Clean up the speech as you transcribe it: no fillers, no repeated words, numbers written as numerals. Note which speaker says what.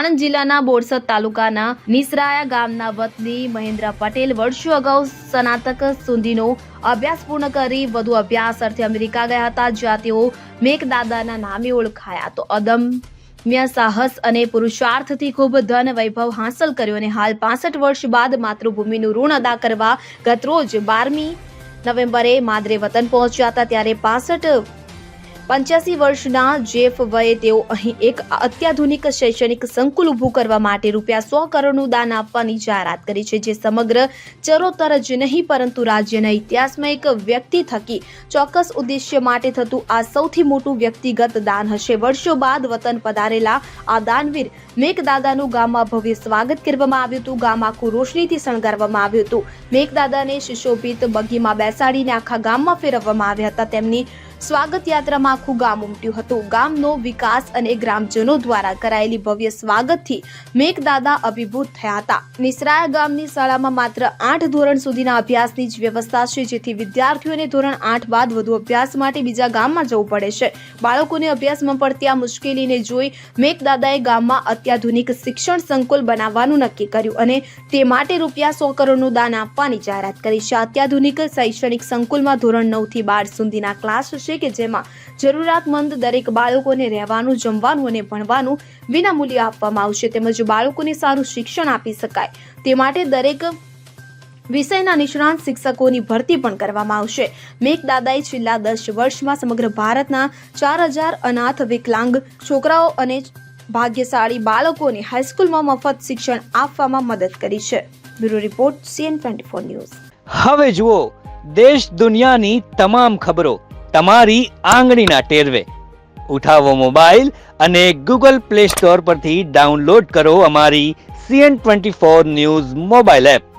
Speaker 1: આણંદ જિલ્લાના બોરસદ તાલુકાના નિસરાયા ગામના વતની મહેન્દ્ર પટેલ વર્ષો અગાઉ સ્નાતક સુધીનો અભ્યાસ પૂર્ણ કરી વધુ અભ્યાસ અર્થે અમેરિકા ગયા હતા, જ્યાં તેઓ મેઘદાદાના નામે ઓળખાયા. તો અદમ્ય સાહસ અને પુરુષાર્થથી ખૂબ ધન વૈભવ હાંસલ કર્યો અને હાલ 65 વર્ષ બાદ માતૃભૂમિનું ઋણ અદા કરવા ગતરોજ 12મી નવેમ્બરે માદરે વતન પહોંચ્યા હતા. ત્યારે 85 વર્ષના જેફ વયે તેઓ અહીં એક અત્યાધુનિક શૈક્ષણિક સંકુલ ઊભું કરવા માટે ₹100 કરોડનું દાન આપવાની જાહેરાત કરી છે, જે સમગ્ર ચરોતર જ નહીં પરંતુ રાજ્યના ઇતિહાસમાં એક વ્યક્તિ થકી ચોક્કસ ઉદ્દેશ્ય માટે થતું આ સૌથી મોટું વ્યક્તિગત દાન હશે. વર્ષો બાદ વતન પધારેલા આ દાનવીર મેઘદાદાનું ગામમાં ભવ્ય સ્વાગત કરવામાં આવ્યું હતું. ગામ આખું રોશનીથી શણગારવામાં આવ્યું હતું. મેઘદાદાને સુશોભિત બગીમાં બેસાડીને આખા ગામમાં ફેરવવામાં આવ્યા હતા. તેમની સ્વાગત યાત્રામાં આખું ગામ ઉમટ્યું હતું. ગામનો વિકાસ અને ગ્રામજનો દ્વારા કરાયેલી ભવ્ય સ્વાગતથી મેઘદાદા અભિભૂત થયા હતા. નિસરાયા ગામની શાળામાં માત્ર 8 ધોરણ સુધીના અભ્યાસની જ વ્યવસ્થા છે, જેથી વિદ્યાર્થીઓને ધોરણ 8 બાદ વધુ અભ્યાસ માટે બીજા ગામમાં જવું પડે છે. બાળકોને અભ્યાસમાં પડતી આ મુશ્કેલીને જોઈ મેઘદાદાએ ગામમાં અત્યાધુનિક શિક્ષણ સંકુલ બનાવવાનું નક્કી કર્યું અને તે માટે ₹100 કરોડનું દાન આપવાની જાહેરાત કરી છે. અત્યાધુનિક શૈક્ષણિક સંકુલમાં ધોરણ 9 થી 12 સુધીના ક્લાસ હશે કે જેમાં જરૂરિયાતમંદ દરેક બાળકોને રહેવાનું, જમવાનું અને ભણવાનું વિનામૂલ્યે આપવામાં આવશે. તેમજ બાળકોને સારું શિક્ષણ આપી શકાય તે માટે દરેક વિષયના નિષ્ણાંત શિક્ષકોની ભરતી પણ કરવામાં આવશે. મેઘદાદાએ છેલ્લા 10 વર્ષમાં સમગ્ર ભારતના 4000 અનાથ વિકલાંગ છોકરાઓ અને ભાગ્યશાળી બાળકોને હાઈસ્કૂલમાં મફત શિક્ષણ આપવામાં મદદ કરી છે. Bureau report CN24 news.
Speaker 2: હવે જુઓ દેશ દુનિયાની તમામ ખબરો તમારી આંગળીના ટેરવે. ઉઠાવો મોબાઈલ અને Google Play Store પરથી ડાઉનલોડ કરો અમારી CN24 ન્યૂઝ મોબાઈલ એપ.